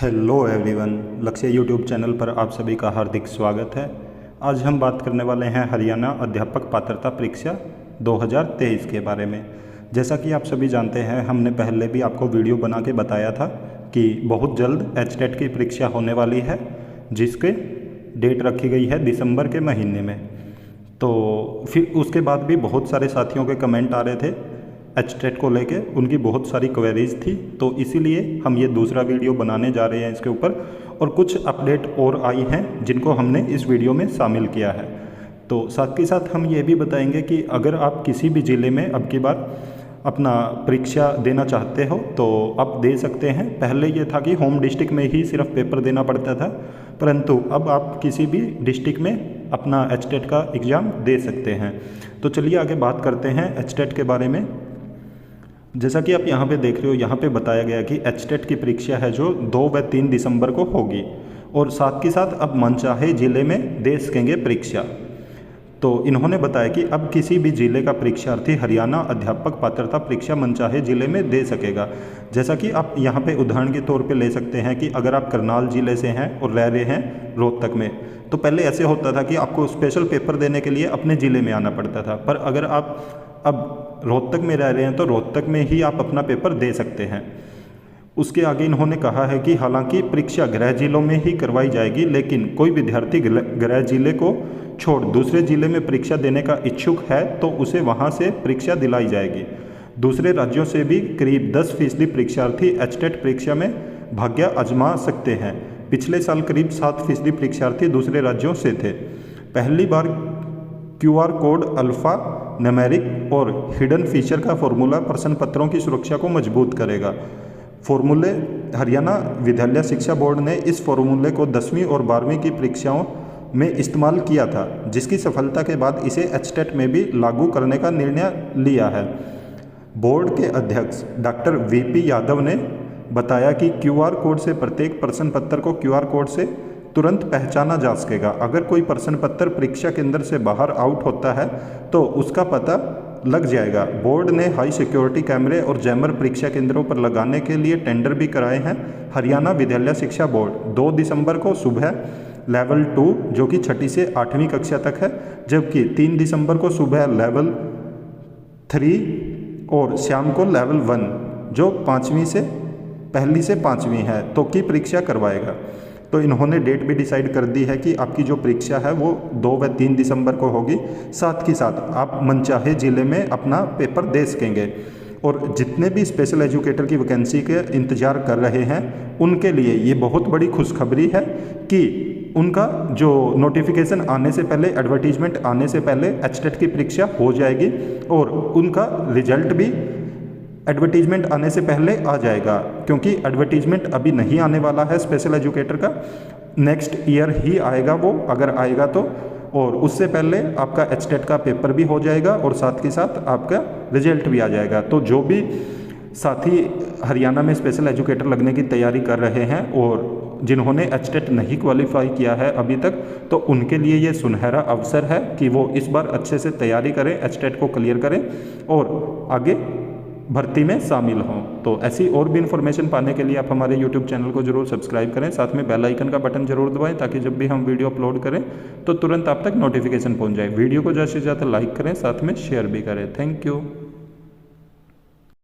Hello everyone, लक्ष्य YouTube channel पर आप सभी का हार्दिक स्वागत है। आज हम बात करने वाले हैं हरियाणा अध्यापक पात्रता परीक्षा 2023 के बारे में। जैसा कि आप सभी जानते हैं, हमने पहले भी आपको वीडियो बना के बताया था कि बहुत जल्द एचटेट की परीक्षा होने वाली है, जिसके डेट रखी गई है दिसंबर के महीने में। तो फिर उसके बाद भी बहुत सारे साथियों के कमेंट आ रहे थे एचटेट को लेके, उनकी बहुत सारी क्वेरीज थी, तो इसीलिए हम ये दूसरा वीडियो बनाने जा रहे हैं इसके ऊपर। और कुछ अपडेट और आई हैं जिनको हमने इस वीडियो में शामिल किया है। तो साथ के साथ हम ये भी बताएंगे कि अगर आप किसी भी ज़िले में अब की बार अपना परीक्षा देना चाहते हो तो आप दे सकते हैं। पहले ये था कि होम डिस्ट्रिक्ट में ही सिर्फ पेपर देना पड़ता था, परंतु अब आप किसी भी डिस्ट्रिक्ट में अपना एचटेट का एग्ज़ाम दे सकते हैं। तो चलिए आगे बात करते हैं एचटेट के बारे में। जैसा कि आप यहाँ पे देख रहे हो, यहाँ पे बताया गया कि एचटेट की परीक्षा है जो 2 व 3 दिसंबर को होगी, और साथ के साथ अब मनचाहे ज़िले में दे सकेंगे परीक्षा। तो इन्होंने बताया कि अब किसी भी ज़िले का परीक्षार्थी हरियाणा अध्यापक पात्रता परीक्षा मनचाहे ज़िले में दे सकेगा। जैसा कि आप यहाँ पे उदाहरण के तौर पे ले सकते हैं कि अगर आप करनाल ज़िले से हैं और रह रहे हैं रोहतक में, तो पहले ऐसे होता था कि आपको स्पेशल पेपर देने के लिए अपने ज़िले में आना पड़ता था। पर अगर आप अब रोहतक में रह रहे हैं तो रोहतक में ही आप अपना पेपर दे सकते हैं। उसके आगे इन्होंने कहा है कि हालांकि परीक्षा गृह जिलों में ही करवाई जाएगी, लेकिन कोई विद्यार्थी गृह जिले को छोड़ दूसरे जिले में परीक्षा देने का इच्छुक है तो उसे वहां से परीक्षा दिलाई जाएगी। दूसरे राज्यों से भी करीब 10% परीक्षार्थी एचटेट परीक्षा में भाग्य आजमा सकते हैं। पिछले साल करीब 7% परीक्षार्थी दूसरे राज्यों से थे। पहली बार QR कोड, अल्फ़ा न्यूमेरिक और हिडन फीचर का फॉर्मूला प्रश्न पत्रों की सुरक्षा को मजबूत करेगा। फॉर्मूले हरियाणा विद्यालय शिक्षा बोर्ड ने इस फॉर्मूले को 10वीं और 12वीं की परीक्षाओं में इस्तेमाल किया था, जिसकी सफलता के बाद इसे एचटेट में भी लागू करने का निर्णय लिया है। बोर्ड के अध्यक्ष डॉक्टर VP यादव ने बताया कि QR कोड से प्रत्येक प्रश्न पत्र को QR कोड से तुरंत पहचाना जा सकेगा। अगर कोई प्रश्न पत्र परीक्षा केंद्र से बाहर आउट होता है तो उसका पता लग जाएगा। बोर्ड ने हाई सिक्योरिटी कैमरे और जैमर परीक्षा केंद्रों पर लगाने के लिए टेंडर भी कराए हैं। हरियाणा विद्यालय शिक्षा बोर्ड 2 दिसंबर को सुबह लेवल 2 जो कि 6ठी से 8वीं कक्षा तक है, जबकि 3 दिसंबर को सुबह लेवल 3 और शाम को लेवल 1 जो 1ली से 5वीं है तो की परीक्षा करवाएगा। तो इन्होंने डेट भी डिसाइड कर दी है कि आपकी जो परीक्षा है वो 2 व 3 दिसंबर को होगी। साथ ही साथ आप मनचाहे ज़िले में अपना पेपर दे सकेंगे। और जितने भी स्पेशल एजुकेटर की वैकेंसी के इंतज़ार कर रहे हैं उनके लिए ये बहुत बड़ी खुशखबरी है कि उनका जो नोटिफिकेशन आने से पहले, एडवर्टीजमेंट आने से पहले एचटेट की परीक्षा हो जाएगी और उनका रिजल्ट भी एडवर्टीजमेंट आने से पहले आ जाएगा। क्योंकि एडवर्टीजमेंट अभी नहीं आने वाला है स्पेशल एजुकेटर का, नेक्स्ट ईयर ही आएगा वो, अगर आएगा तो। और उससे पहले आपका एचटेट का पेपर भी हो जाएगा और साथ के साथ आपका रिजल्ट भी आ जाएगा। तो जो भी साथी हरियाणा में स्पेशल एजुकेटर लगने की तैयारी कर रहे हैं और जिन्होंने एचटेट नहीं क्वालिफाई किया है अभी तक, तो उनके लिए ये सुनहरा अवसर है कि वो इस बार अच्छे से तैयारी करें, एचटेट को क्लियर करें और आगे भर्ती में शामिल हों। तो ऐसी और भी इन्फॉर्मेशन पाने के लिए आप हमारे YouTube चैनल को जरूर सब्सक्राइब करें, साथ में बेल आइकन का बटन जरूर दबाएं ताकि जब भी हम वीडियो अपलोड करें तो तुरंत आप तक नोटिफिकेशन पहुंच जाए। वीडियो को ज़्यादा से ज़्यादा लाइक करें, साथ में शेयर भी करें। Thank you.